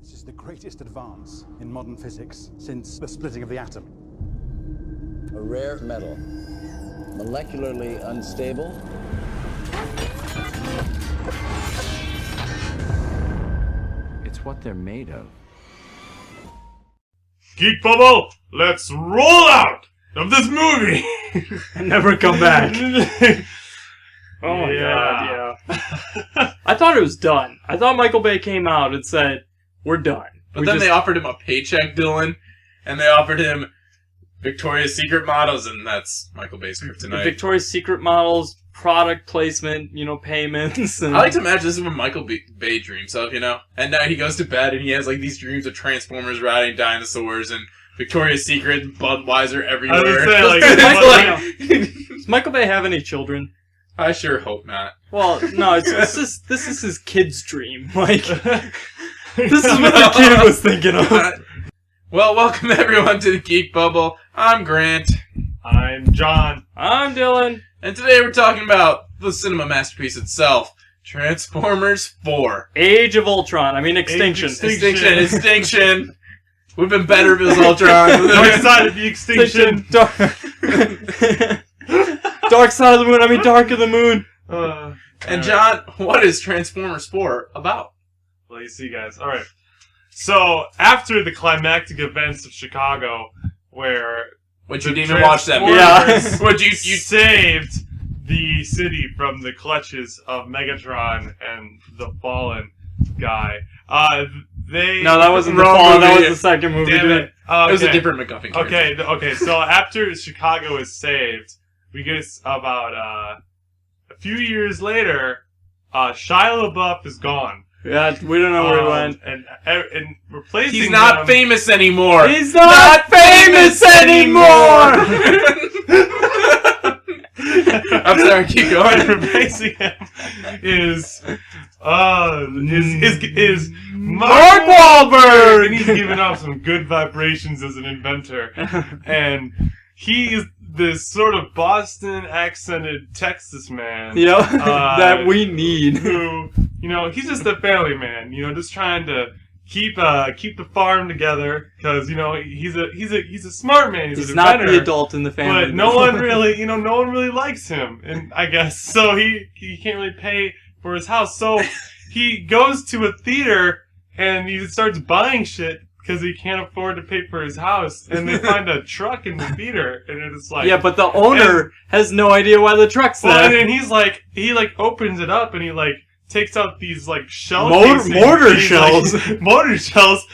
This is the greatest advance in modern physics since the splitting of the atom. A rare metal, molecularly unstable. It's what they're made of. Geek Bubble, let's roll out of this movie and never come back. Oh my god, yeah. I thought it was done. I thought Michael Bay came out and said, we're done. But then they offered him a paycheck, Dylan, and they offered him Victoria's Secret models, and that's Michael Bay's kryptonite. The Victoria's Secret models, product placement, payments. And... I like to imagine this is what Michael Bay dreams of, And now he goes to bed and he has like these dreams of Transformers riding dinosaurs and Victoria's Secret, Budweiser everywhere. Does Michael Bay have any children? I sure hope not. Well, no, this is his kid's dream. Like, this is what the kid was thinking of. Well, welcome everyone to the Geek Bubble. I'm Grant. I'm John. I'm Dylan. And today we're talking about the cinema masterpiece itself, Transformers 4. Age of Ultron. I mean, Extinction. Extinction. We've been better if it was Ultron. Dark Side of the Extinction. Dark Side of the Moon. I mean, Dark of the Moon. And John, what is Transformers 4 about? Well, you see, guys. All right. So, after the climactic events of Chicago, where... Which you didn't even watch that movie. Yeah. Which you saved the city from the clutches of Megatron and the Fallen guy. No, that wasn't the Fallen. That was the second movie. Damn it. It was a different MacGuffin character. Okay. So, after Chicago is saved, we get about a few years later, Shia LaBeouf is gone. Yeah, we don't know where he went. And replacing He's not famous anymore. He's not famous anymore! I'm sorry, keep going. Replacing him is Mark Wahlberg! And he's giving off some good vibrations as an inventor. And he is this sort of Boston accented Texas man. That we need. Who, he's just a family man, just trying to keep the farm together because, he's a smart man. He's not the adult in the family. But no one really likes him. And I guess so he can't really pay for his house. So he goes to a theater and he starts buying shit because he can't afford to pay for his house, and they find a truck in the theater, and it's like... Yeah, but the owner has no idea why the truck's there. Well, and he's like, he opens it up, and he takes out these shell mortar shells. Mortar shells.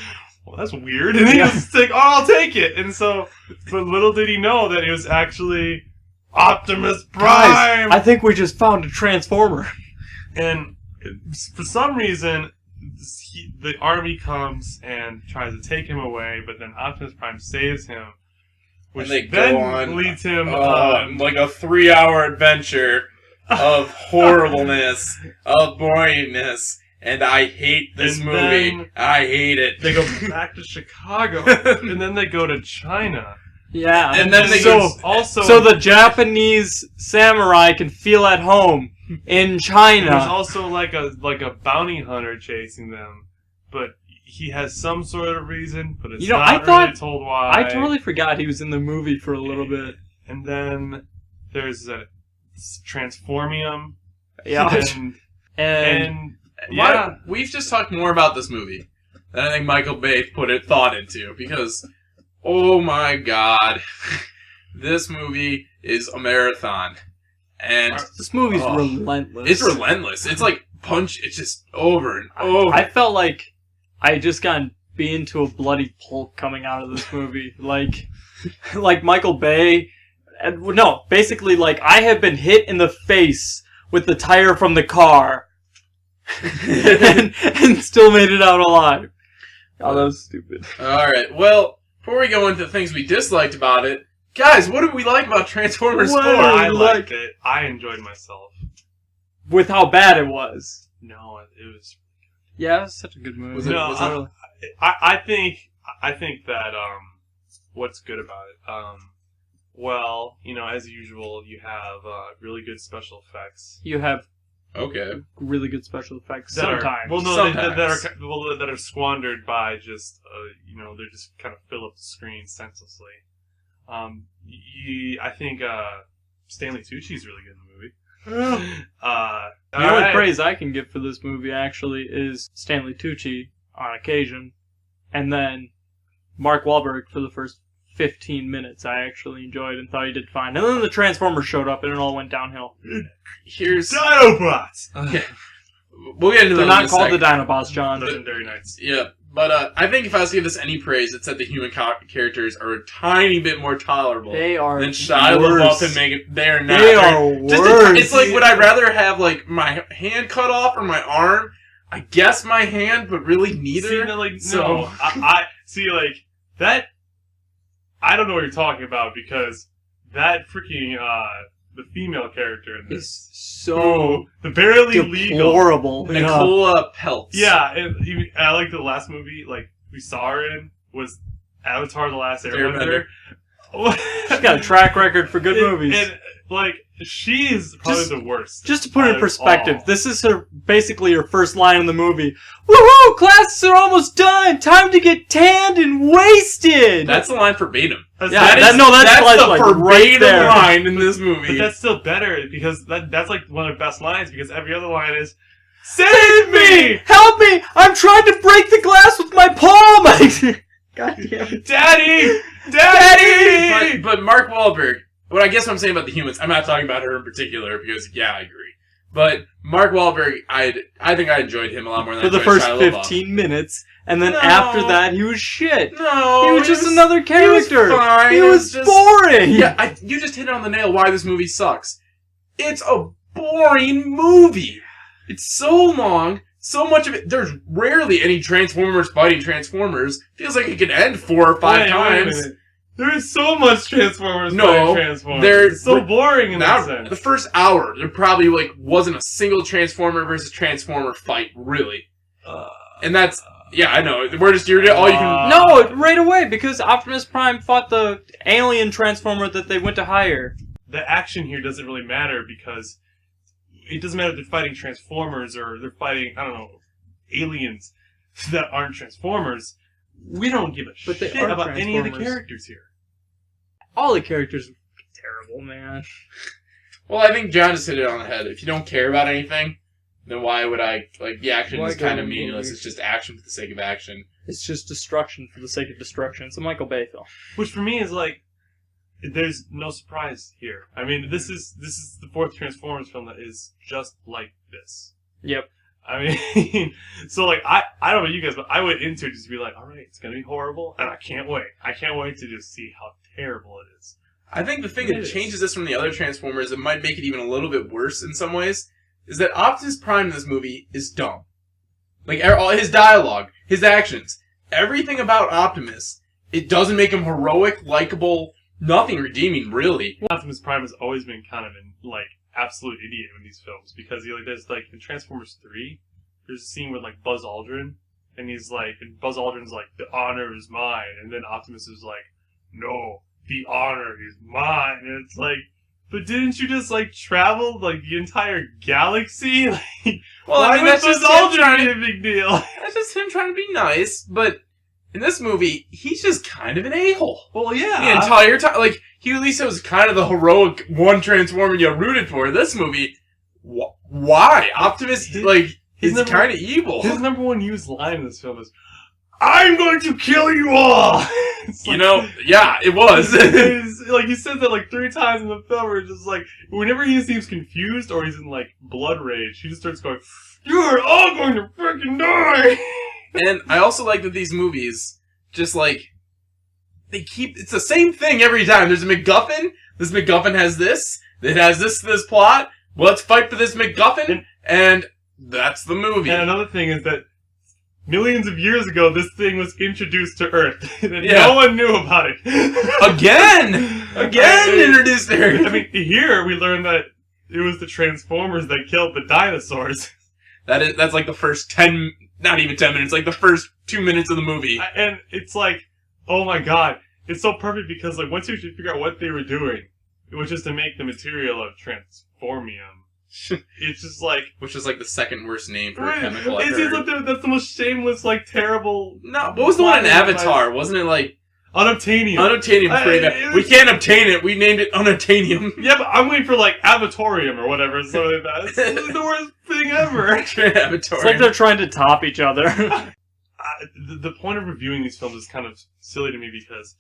Well, that's weird. And he's like, oh, I'll take it. And so, but little did he know that it was actually Optimus Prime. Guys, I think we just found a Transformer. And for some reason, the army comes and tries to take him away, but then Optimus Prime saves him, which then leads him like a 3-hour adventure of horribleness, of boringness, and I hate this movie. I hate it. They go back to Chicago, and then they go to China. Yeah, and then they so the Japanese samurai can feel at home in China. There's also like a bounty hunter chasing them, but he has some sort of reason, but it's not really told why. I totally forgot he was in the movie for a little bit. And then there's a Transformium. Yeah, and yeah, we've just talked more about this movie than I think Michael Bay put thought into, because oh my god, this movie is a marathon. And this movie's relentless. It's relentless. It's like it's just over and over. I felt like I just got beaten to a bloody pulp coming out of this movie. like Michael Bay. No, basically, I had been hit in the face with the tire from the car and still made it out alive. Oh, that was stupid. Alright, well, before we go into things we disliked about it, guys, what did we like about Transformers 4? I liked it. I enjoyed myself. With how bad it was. No, it was... Yeah, it was such a good movie. I think that, what's good about it, well, as usual, you have really good special effects. You have Okay. really good special effects that sometimes. that are squandered by just they're just kind of fill up the screen senselessly. I think Stanley Tucci's really good in the movie. The only praise I can give for this movie actually is Stanley Tucci on occasion, and then Mark Wahlberg for the first 15 minutes I actually enjoyed and thought he did fine. And then the Transformers showed up and it all went downhill. Here's Dinobots! Okay. We'll get into They're them not in a called the second. Dinobots, John. Legendary Knights. Yeah, but I think if I was to give this any praise, it's that the human characters are a tiny bit more tolerable They are than Shia worse. LaBeouf and Megan. They're not. They They're are just worse. it's like, would I rather have like my hand cut off or my arm? I guess my hand, but really neither. See, no, So- no, I see, like, that, I don't know what you're talking about, because that freaking, the female character in this, It's so the barely legal, deplorable. Yeah. Nicola Peltz. yeah, and I like the last movie, like, we saw her in, was Avatar: The Last Airbender. She's got a track record for good movies. And, like, she's probably the worst. Just to put it in out of perspective, all. this is basically her first line in the movie. Woohoo! Classes are almost done! Time to get tanned and wasted! That's the line verbatim. That's Yeah, not- that's the like verbatim right there. line in this movie. But that's still better, because that's like one of the best lines, because every other line is, "Save me! Help me! I'm trying to break the glass with my palm! God damn it. Daddy! Daddy!" But Mark Wahlberg, what I guess what I'm saying about the humans, I'm not talking about her in particular because, yeah, I agree. But Mark Wahlberg, I think I enjoyed him a lot more than For I the enjoyed first Shia LaBeouf. 15 minutes, and then No. after that, he was shit. No, He was just another character. He was fine. He It was just- boring. Yeah, you just hit it on the nail why this movie sucks. It's a boring movie. It's so long. So much of it, there's rarely any Transformers fighting Transformers. Feels like it could end 4 or 5 Wait a times. minute. There is so much Transformers No, fighting Transformers. they're- It's so boring in Now, that sense. the first hour, there probably wasn't a single Transformer versus Transformer fight, really. And that's, yeah, I know. We're just, you're all you can. No, right away, because Optimus Prime fought the alien Transformer that they went to hire. The action here doesn't really matter, because it doesn't matter if they're fighting Transformers or they're fighting, I don't know, aliens that aren't Transformers. We don't give a But they shit are about any of the Transformers. characters here. All the characters are terrible, man. Well, I think John just hit it on the head. If you don't care about anything, then why would I, the action Why is go kind of to the meaningless. movie? It's just action for the sake of action. It's just destruction for the sake of destruction. It's a Michael Bay film. Which for me is like, there's no surprise here. I mean, this is the fourth Transformers film that is just like this. Yep. I mean, so like, I don't know about you guys, but I went into it just to be like, alright, it's gonna be horrible, and I can't wait. I can't wait to just see how terrible it is. I think the thing It that is. changes this from the other Transformers, and might make it even a little bit worse in some ways, is that Optimus Prime in this movie is dumb. Like, all his dialogue, his actions, everything about Optimus, it doesn't make him heroic, likable, nothing redeeming, really. Optimus Prime has always been kind of an, like, absolute idiot in these films, because there's, like, in Transformers 3, there's a scene with, like, Buzz Aldrin, and he's like, and Buzz Aldrin's like, the honor is mine, and then Optimus is like, no, the honor is mine, and it's like, but didn't you just, like, travel, like, the entire galaxy? Like, Well, why I mean, was that's Buzz just him Aldrin trying a big deal? That's just him trying to be nice, but in this movie, he's just kind of an a-hole. Well, yeah. The entire time, like, he at least was kind of the heroic one Transformer you rooted for. This movie, why? Optimus, his is number- kind of evil. His number one used line in this film is, I'm going to kill you all! It's You like- know, yeah, it was. Like, he says that like 3 times in the film, where it's just like, whenever he seems confused or he's in like blood rage, he just starts going, you're all going to freaking die! And I also like that these movies, just like, it's the same thing every time. There's a MacGuffin, this MacGuffin has this, it has this plot, let's fight for this MacGuffin, and that's the movie. And another thing is that millions of years ago, this thing was introduced to Earth, and Yeah. no one knew about it. Again introduced there. I mean, here we learned that it was the Transformers that killed the dinosaurs. That's like the first 10, not even 10 minutes, like the first 2 minutes of the movie. And it's like, oh my god, it's so perfect because like once you figure out what they were doing, it was just to make the material of Transformium. It's just like... Which is like the second worst name for a chemical I've It seems heard. like that's the most shameless, like, terrible... No, what was the one in Avatar? Wasn't it like... Unobtainium. Unobtainium. Pretty bad. We can't obtain it. We named it unobtainium. Yeah, but I'm waiting for, like, Avatorium or whatever. Something like that. It's literally the worst thing ever. Avatar. It's like they're trying to top each other. The point of reviewing these films is kind of silly to me because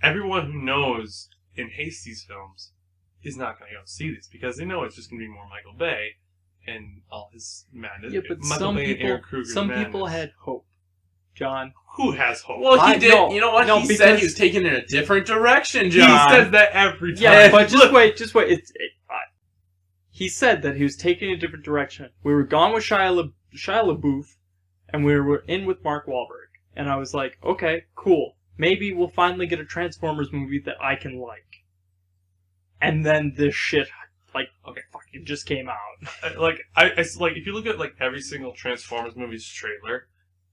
everyone who knows and hates these films is not going to go see these because they know it's just going to be more Michael Bay and all his madness. Yeah, but Michael Bay and Aaron Kruger's some madness. people had hope. John. Who has hope? Well, he I- did. no, you know what? no, He said because- he was taking it in a different direction, He John. says that every time. Yeah, but Look, just wait. He said that he was taking a different direction. We were gone with Shia LaBeouf, and we were in with Mark Wahlberg. And I was like, okay, cool. Maybe we'll finally get a Transformers movie that I can like. And then this shit, like, okay, fuck, it just came out. like if you look at like every single Transformers movie's trailer,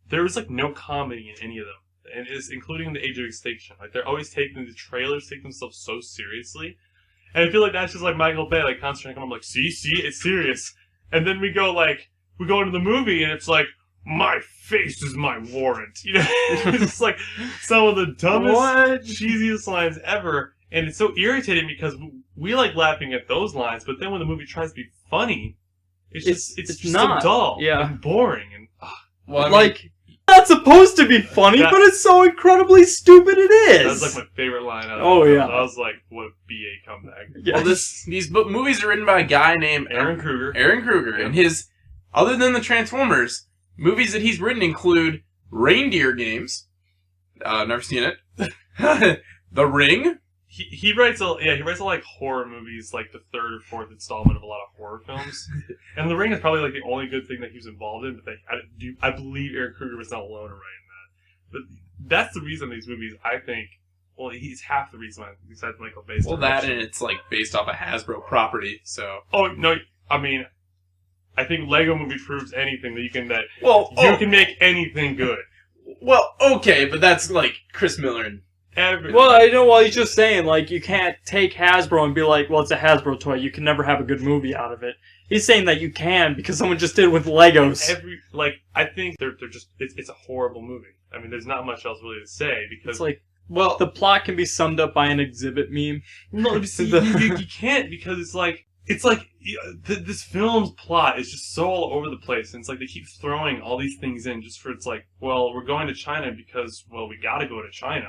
there was like no comedy in any of them, and it's including the Age of Extinction. Like they're always taking the trailers take themselves so seriously, and I feel like that's just like Michael Bay, like constantly coming like, see, it's serious, and then we go into the movie and it's like, my face is my warrant. You know, it's like some of the dumbest, cheesiest lines ever. And it's so irritating because we like laughing at those lines, but then when the movie tries to be funny, it's just not. so dull Yeah. and boring. And Well, I mean, Like, not supposed to be funny, That- but it's so incredibly stupid it is. that's like my favorite line out of Oh, the yeah. film. I was like, what a BA comeback. Yeah. well, these movies are written by a guy named Aaron Kruger. Aaron Kruger, and his, other than the Transformers, movies that he's written include Reindeer Games. Never seen it. The Ring. He writes a like horror movies, like the third or fourth installment of a lot of horror films. And The Ring is probably like the only good thing that he was involved in. But I believe Aaron Kruger was not alone in writing that. But that's the reason these movies, I think. Well, he's half the reason why, besides Michael Bay's Well, that direction. and it's like based off a Hasbro property, so. Oh no! I mean, I think Lego Movie proves anything that you can Well, can make anything good. well, okay, but that's like Chris Miller and. Well, I know. Well, he's just saying, like, you can't take Hasbro and be like, well, it's a Hasbro toy. You can never have a good movie out of it. He's saying that you can because someone just did it with Legos. I think they're just it's a horrible movie. I mean, there's not much else really to say because It's like, Well, the plot can be summed up by an exhibit meme. no, you can't because it's like this film's plot is just so all over the place, and it's like they keep throwing all these things in just for it's like, well, we're going to China because we got to go to China.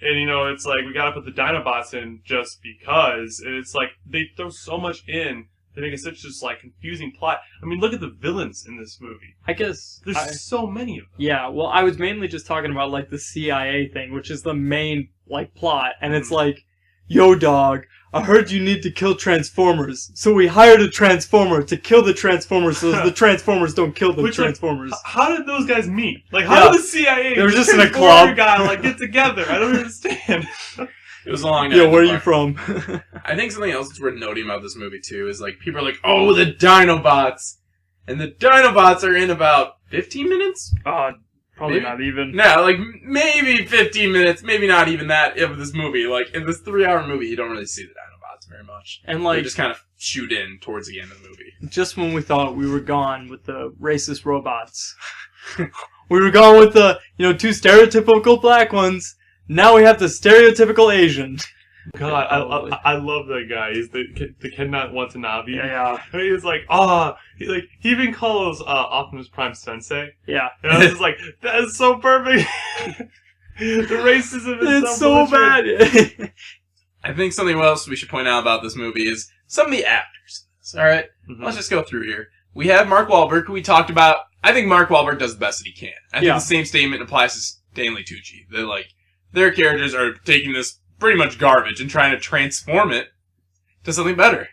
And, it's like, we gotta put the Dinobots in just because. And it's like, they throw so much in to make it such just, like, confusing plot. I mean, look at the villains in this movie. I guess. There's so many of them. Yeah, well, I was mainly just talking about, like, the CIA thing, which is the main, like, plot. And it's like, yo, dog, I heard you need to kill Transformers. So we hired a Transformer to kill the Transformers so the Transformers don't kill the Transformers. How did those guys meet? Like, how did the CIA They were just in a Transformer club. guy, get together? I don't understand. it was a long night. Yeah, at the where are you bar. from? I think something else that's worth noting about this movie, too, is, like, people are like, oh, the Dinobots! And the Dinobots are in about 15 minutes? Probably Maybe. not even. No, like, maybe 15 minutes, maybe not even that of this movie. Like, in this 3-hour movie, you don't really see the Dinobots very much. And, They like, just kind of shoot in towards the end of the movie. just when we thought we were gone with the racist robots, we were gone with the, two stereotypical black ones. Now we have the stereotypical Asian. God, I love that guy. He's the Ken Watanabe. Yeah. And he's like, he even calls Optimus Prime Sensei. Yeah. And I was just like, that is so perfect. The racism is It's so bad. bad. I think something else we should point out about this movie is some of the actors. Alright? Mhm. Let's just go through here. We have Mark Wahlberg, who we talked about. I think Mark Wahlberg does the best that he can. I think Yeah. the same statement applies to Stanley Tucci. That, like, their characters are taking this pretty much garbage and trying to transform it to something better.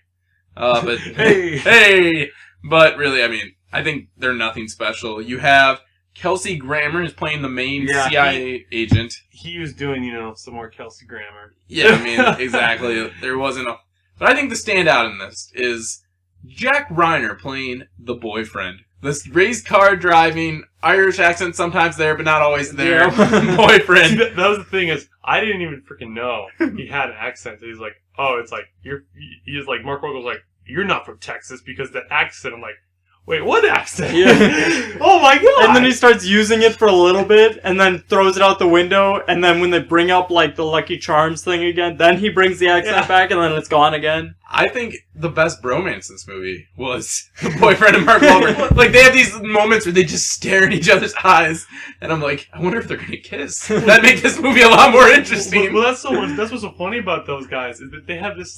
But hey! But really, I mean, I think they're nothing special. You have Kelsey Grammer who's playing the main Yeah, CIA agent. He was doing, some more Kelsey Grammer. Yeah, I mean, exactly. There wasn't a... But I think the standout in this is Jack Reiner playing the boyfriend. This raised car driving, Irish accent sometimes there, but not always there. See, Boyfriend. that was the thing is, I didn't even freaking know he had an accent. He's like, oh, it's like, he was like, Mark Wahlberg was like, you're not from Texas because that accent. I'm like, wait, what accent? Yeah. Oh my god! And then he starts using it for a little bit, and then throws it out the window, and then when they bring up, like, the Lucky Charms thing again, then he brings the accent back, and then it's gone again. I think the best bromance in this movie was the boyfriend and Mark Wahlberg. Like, they have these moments where they just stare in each other's eyes, and I'm like, I wonder if they're gonna kiss. That'd make this movie a lot more interesting. Well, that's what's so funny about those guys is that they have this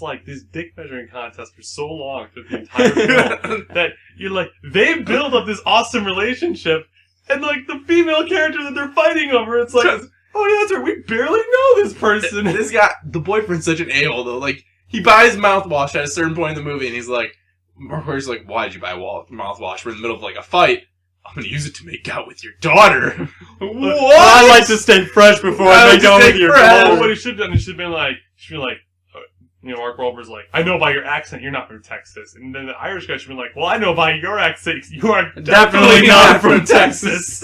dick measuring contest for so long through the entire film that you're like, they build up this awesome relationship, and like the female character that they're fighting over, it's like, oh yeah, that's right, we barely know this person. This guy, the boyfriend's such an a-hole though. Like, he buys mouthwash at a certain point in the movie, and he's like, Mark Wahlberg's like, why did you buy mouthwash? We're in the middle of like a fight. I'm gonna use it to make out with your daughter. What? I like to stay fresh before I make out with your daughter. What he should have done, he should have been like, Mark Wahlberg's like, I know by your accent you're not from Texas. And then the Irish guy should be like, well, I know by your accent you are definitely not from Texas.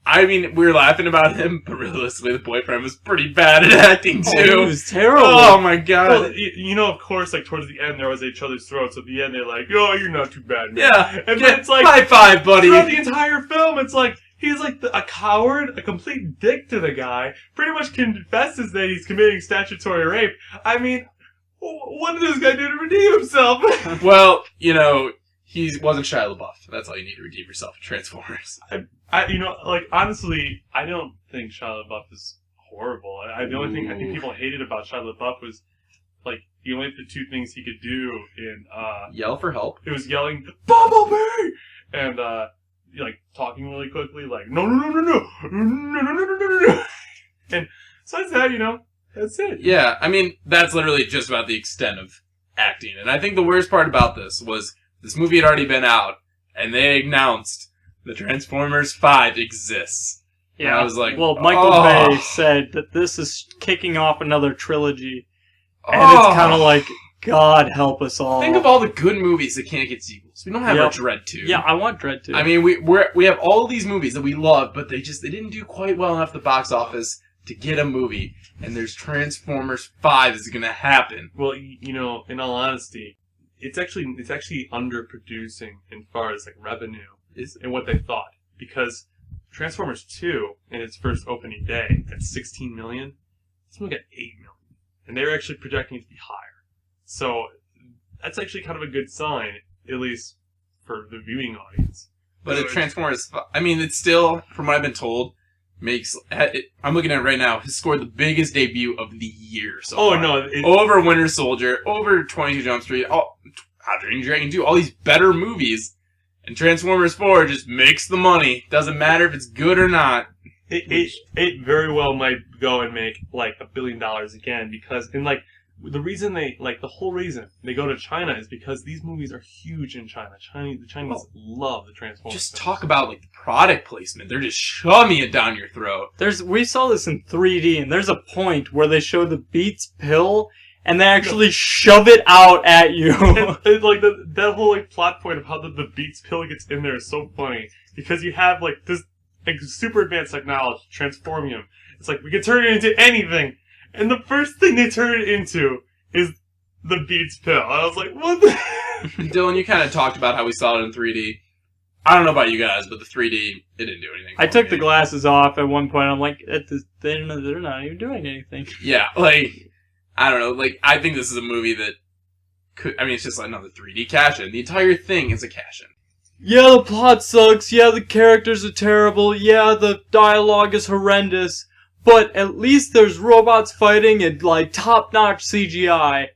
I mean, we were laughing about him, but realistically, the boyfriend was pretty bad at acting, too. Oh, he was terrible. Oh, my God. Well, of course, like, towards the end, there was each other's throats. At the end, they're like, oh, you're not too bad, man. Yeah. And then it's like, high five, buddy. Throughout the entire film, it's like, he's like a coward, a complete dick to the guy, pretty much confesses that he's committing statutory rape. I mean, what did this guy do to redeem himself? Well, he wasn't Shia LaBeouf. That's all you need to redeem yourself in Transformers. Honestly, I don't think Shia LaBeouf is horrible. The only thing I think people hated about Shia LaBeouf was, like, the only two things he could do in, Yell for help. It was yelling, Bumblebee! And, talking really quickly, like, no. And besides that, that's it. Yeah, I mean, that's literally just about the extent of acting. And I think the worst part about this was this movie had already been out, and they announced the Transformers 5 exists. Yeah, and I was like, well, Michael Bay said that this is kicking off another trilogy, and it's kind of like, God help us all. Think of all the good movies that can't get sequels. We don't have our Dread 2. Yeah, I want Dread 2. I mean, we have all these movies that we love, but they didn't do quite well enough at the box office to get a movie. And there's Transformers 5 is going to happen. Well, in all honesty, it's actually underproducing as far as like revenue and what they thought, because Transformers 2 in its first opening day at 16 million, this movie got 8 million, and they're actually projecting it to be higher. So that's actually kind of a good sign, at least for the viewing audience. But so Transformers, I mean, it's still, from what I've been told, I'm looking at it right now, has scored the biggest debut of the year so far. No. Over Winter Soldier, over 22 Jump Street, How to Train Your Dragon 2, all these better movies. And Transformers 4 just makes the money. Doesn't matter if it's good or not. It very well might go and make like $1 billion again, because the reason the whole reason they go to China is because these movies are huge in China. The Chinese love the Transformers. Just talk about the product placement. They're just shoving it down your throat. We saw this in 3D, and there's a point where they show the Beats pill, and they actually shove it out at you. That whole plot point of how the Beats pill gets in there is so funny, because you have this super advanced technology, Transformium. It's like, we can turn it into anything. And the first thing they turn it into is the Beats pill. I was like, what the... Dylan, you kind of talked about how we saw it in 3D. I don't know about you guys, but the 3D, it didn't do anything. I took the glasses off at one point. I'm like, they're not even doing anything. Yeah, I don't know. I think this is a movie that it's just another 3D cash-in. The entire thing is a cash-in. Yeah, the plot sucks. Yeah, the characters are terrible. Yeah, the dialogue is horrendous. But at least there's robots fighting and, top-notch CGI.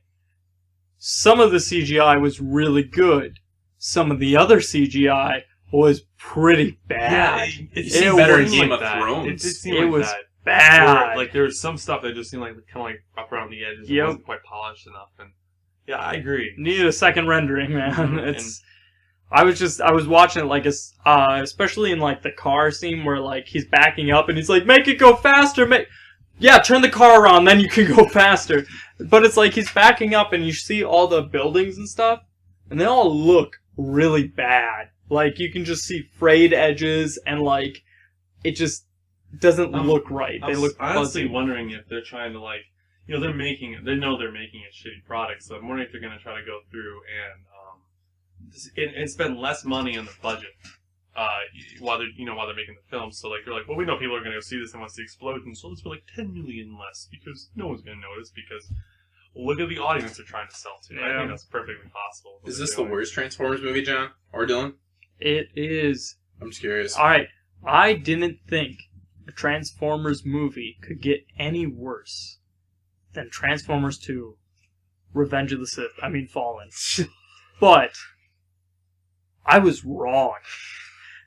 Some of the CGI was really good. Some of the other CGI was pretty bad. Yeah, it seemed better in Game of Thrones. It did seem was bad. There was some stuff that just seemed up around the edges. It wasn't quite polished enough. And yeah, I agree. Needed a second rendering, man. I was watching it especially in the car scene where he's backing up and he's like, make it go faster, turn the car around, then you can go faster. But it's he's backing up and you see all the buildings and stuff, and they all look really bad. You can just see frayed edges and it just doesn't look right. They look honestly fuzzy. Wondering if they're trying to you know, they know they're making a shitty product, so I'm wondering if they're going to try to go through and spend less money on the budget while they're making the film. So like they're like, well, we know people are going to go see this and want to see explosions, so let's put like 10 million less because no one's going to notice because look at the audience they're trying to sell to. Yeah. I think that's perfectly possible. Is this the worst Transformers movie, John or Dylan? It is. I'm just curious. All right, I didn't think a Transformers movie could get any worse than Transformers 2, Revenge of the Sith. I mean, Fallen. But I was wrong.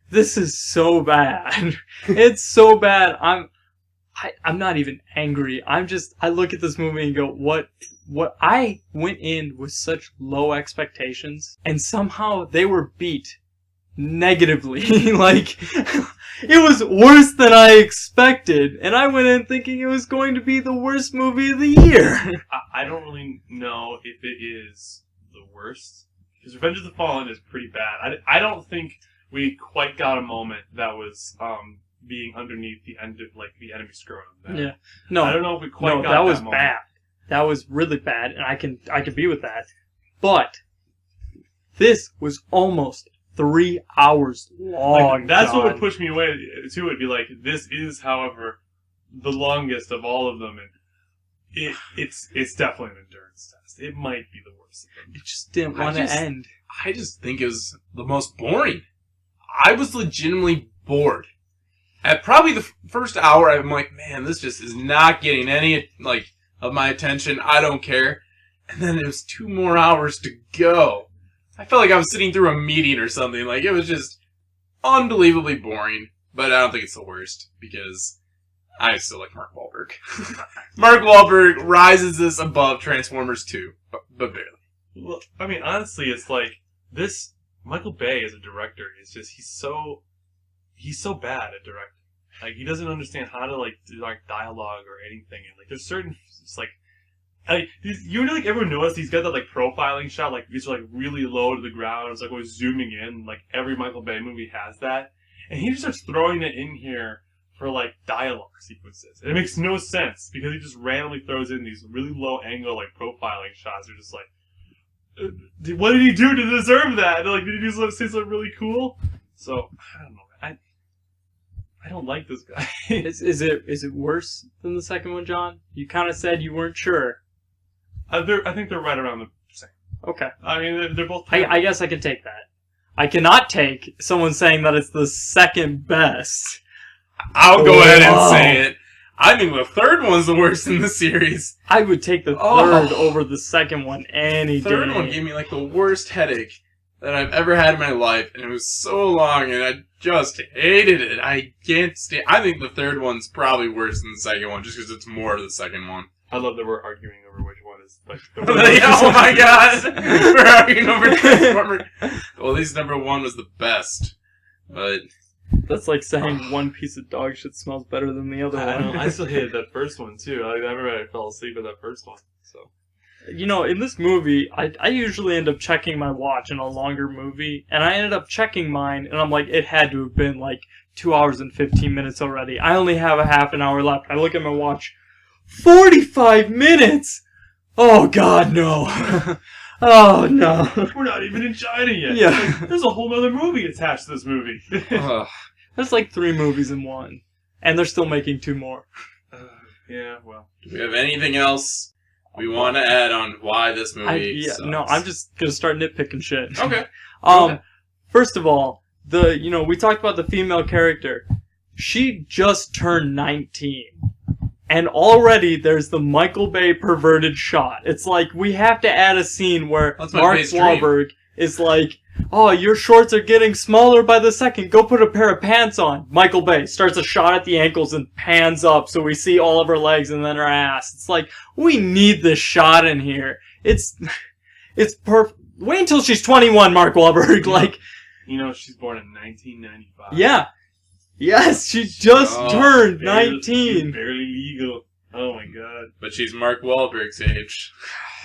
This is so bad. It's so bad. I'm not even angry. I look at this movie and go, what I went in with such low expectations, and somehow they were beat negatively. Like, it was worse than I expected, and I went in thinking it was going to be the worst movie of the year. I don't really know if it is the worst, because Revenge of the Fallen is pretty bad. I don't think we quite got a moment that was being underneath the end of, like, the enemy scrotum. Yeah. No. I don't know if we quite got that that was moment. bad. That was really bad, and I can be with that. But this was almost 3 hours long. Like, that's John. what would push me away too. It'd be like, this is, however, the longest of all of them, and it's definitely an endurance test. It might be the worst of them. It just didn't want to end. I just think it was the most boring. I was legitimately bored. At probably the first hour, I'm like, man, this just is not getting any, like, of my attention. I don't care. And then it was 2 more hours to go. I felt like I was sitting through a meeting or something. Like, it was just unbelievably boring. But I don't think it's the worst, because I still like Mark Wahlberg. Mark Wahlberg rises this above Transformers 2, but barely. Well, I mean, honestly, it's like, this, Michael Bay as a director, is just, he's so bad at directing. Like, he doesn't understand how to, like, do, like, dialogue or anything. And, like, there's certain, it's like, you know, like, everyone noticed he's got that, like, profiling shot, like, these are, like, really low to the ground. It's, like, always zooming in. Like, every Michael Bay movie has that. And he just starts throwing it in here for, like, dialogue sequences. And it makes no sense, because he just randomly throws in these really low angle, like, profiling shots. They're just like, what did he do to deserve that? And, like, did he do something, say something really cool? So, I don't know. I don't like this guy. Is it worse than the second one, John? You kind of said you weren't sure. I think they're right around the same. Okay. I mean, they're both... I guess I can take that. I cannot take someone saying that it's the second best. I'll go ahead and say it. I think the third one's the worst in the series. I would take the third over the second one any day. The third one gave me, like, the worst headache that I've ever had in my life, and it was so long, and I just hated it. I can't stand. I think the third one's probably worse than the second one, just because it's more of the second one. I love that we're arguing over which one is, like, the oh my god! We're arguing over Transformers. Well, at least number 1 was the best, but... That's like saying one piece of dog shit smells better than the other one. I still hated that first one, too. I remember I fell asleep at that first one, so... You know, in this movie, I usually end up checking my watch in a longer movie, and I ended up checking mine, and I'm like, it had to have been like 2 hours and 15 minutes already. I only have a half an hour left. I look at my watch, 45 minutes! Oh god, no. Oh no. We're not even in China yet. Yeah. Like, there's a whole other movie attached to this movie. There's like 3 movies in one, and they're still making 2 more. Yeah, well. Do we have anything else we want to add on why this movie sucks? No, I'm just gonna start nitpicking shit. Okay. First of all, we talked about the female character. She just turned 19. And already there's the Michael Bay perverted shot. It's like, we have to add a scene where Mark Wahlberg is like, oh, your shorts are getting smaller by the second. Go put a pair of pants on. Michael Bay starts a shot at the ankles and pans up so we see all of her legs and then her ass. It's like, we need this shot in here. It's perfect. Wait until she's 21, Mark Wahlberg. Like, you know, she's born in 1995. Yeah. Yes, she just turned 19. She's barely legal. Oh my god. But she's Mark Wahlberg's age.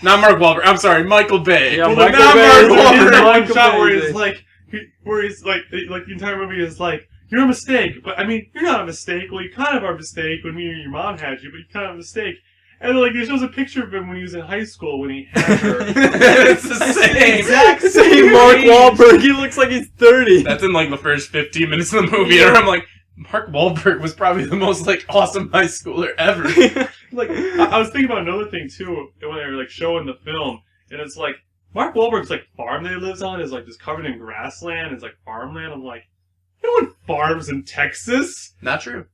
Not Mark Wahlberg. I'm sorry, Michael Bay. Yeah, well, Michael not Bay. Mark Wahlberg. One shot where he's like, the entire movie is like, you're a mistake. But I mean, you're not a mistake. Well, you kind of are a mistake when me or your mom had you, but you kind of a mistake. And like it shows a picture of him when he was in high school when he had her. It's the same. Exact Same Mark Wahlberg. He looks like he's 30. That's in like the first 15 minutes of the movie, and I'm like, Mark Wahlberg was probably the most like awesome high schooler ever. Like I was thinking about another thing too when they were like showing the film, and it's like Mark Wahlberg's like farm that he lives on is like just covered in grassland. It's like farmland. I'm like, no one farms in Texas. Not true.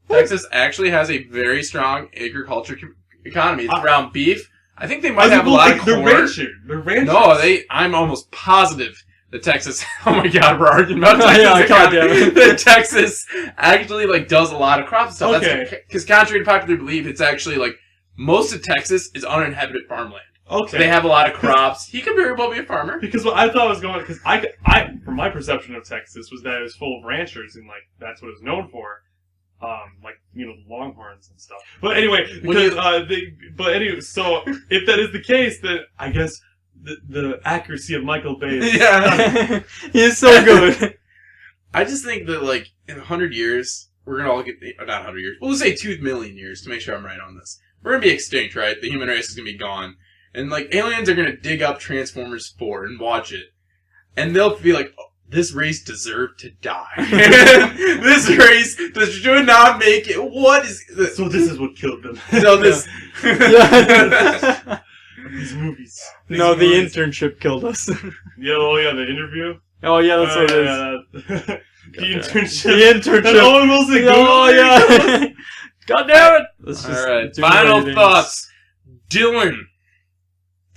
Texas actually has a very strong agriculture economy. It's around beef. I think they might have a lot of corn. They're ranchers. No, I'm almost positive that Texas. Oh my God, we're arguing about Texas. Yeah, goddamn. That Texas actually like does a lot of crop and stuff. Okay. Because contrary to popular belief, it's actually like most of Texas is uninhabited farmland. Okay. So they have a lot of crops. He could very well be a farmer. Because what I thought was going, because I, from my perception of Texas, was that it was full of ranchers, and like that's what it was known for, like you know the Longhorns and stuff. But anyway, because so if that is the case, then I guess the accuracy of Michael Bay is He is so good. I just think that like in 100 years, we're gonna all get not 100 years. We'll say 2 million years to make sure I'm right on this. We're gonna be extinct, right? The human race is gonna be gone. And, like, aliens are gonna dig up Transformers 4 and watch it. And they'll be like, oh, this race deserved to die. This race should not make it. What is this? So this is what killed them. So this... These movies. No, the internship killed us. Yeah, oh yeah, the interview? Oh yeah, that's what it is. The internship. The internship. And Owen Wilson. Oh yeah. God damn it. Let's just Alright, do final ratings. thoughts. Dylan.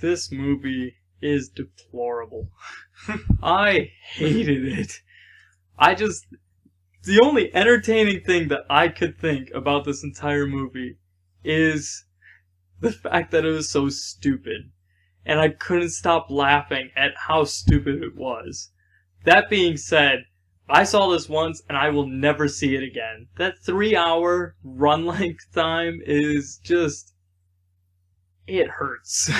This movie is deplorable. I hated it. The only entertaining thing that I could think about this entire movie is the fact that it was so stupid. And I couldn't stop laughing at how stupid it was. That being said, I saw this once and I will never see it again. That 3-hour run length time is just... it hurts.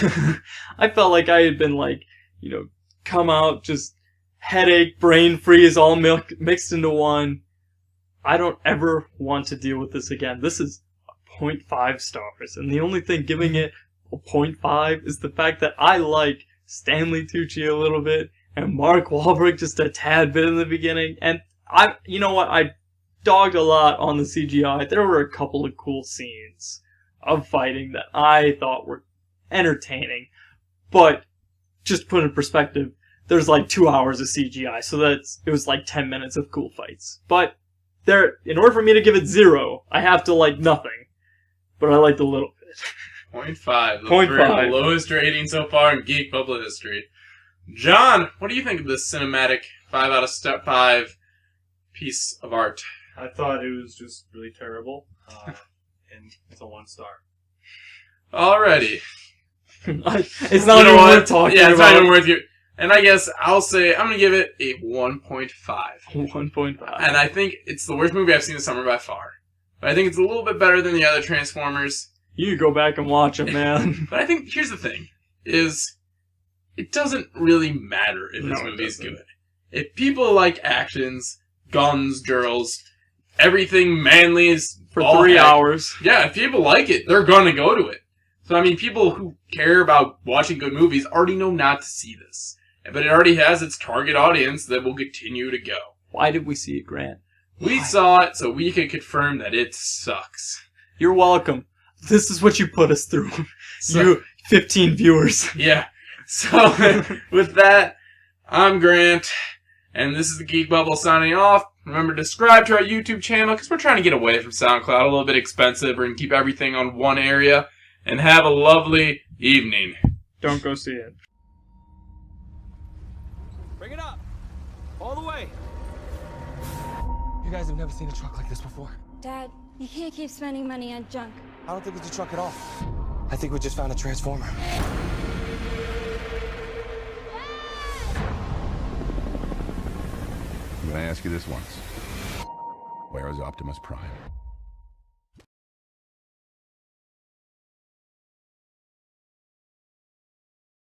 I felt like I had been like, you know, come out, just headache, brain freeze, all mixed into one. I don't ever want to deal with this again. This is a 0.5 stars, and the only thing giving it a 0.5 is the fact that I like Stanley Tucci a little bit, and Mark Wahlberg just a tad bit in the beginning, and you know what, I dogged a lot on the CGI. There were a couple of cool scenes of fighting that I thought were entertaining, but just put in perspective, there's like 2 hours of CGI, so it was like 10 minutes of cool fights. But in order for me to give it 0, I have to like nothing, but I liked a little bit. 0.5, the 0.5. lowest rating so far in Geek Bubble history. John, what do you think of this cinematic 5 out of 5 piece of art? I thought it was just really terrible, and it's a 1 star. Alrighty. It's not even worth talking Yeah, it's about. not even worth you. And I guess I'll say I'm gonna give it a 1.5. 1.5. And I think it's the worst movie I've seen this summer by far. But I think it's a little bit better than the other Transformers. You can go back and watch it, man. But I think here's the thing: is it doesn't really matter if this movie is good. If people like actions, guns, girls, everything manly is For all 3 heck. hours. Yeah, if people like it, they're gonna go to it. So I mean, people who care about watching good movies already know not to see this. But it already has its target audience that will continue to go. Why did we see it, Grant? We saw it so we can confirm that it sucks. You're welcome. This is what you put us through. So- You 15 viewers. Yeah. So, with that, I'm Grant, and this is the Geek Bubble signing off. Remember to subscribe to our YouTube channel, because we're trying to get away from SoundCloud. A little bit expensive. We're going to keep everything on one area. And have a lovely evening. Don't go see it. Bring it up! All the way! You guys have never seen a truck like this before. Dad, you can't keep spending money on junk. I don't think it's a truck at all. I think we just found a transformer. I'm gonna ask you this once. Where is Optimus Prime?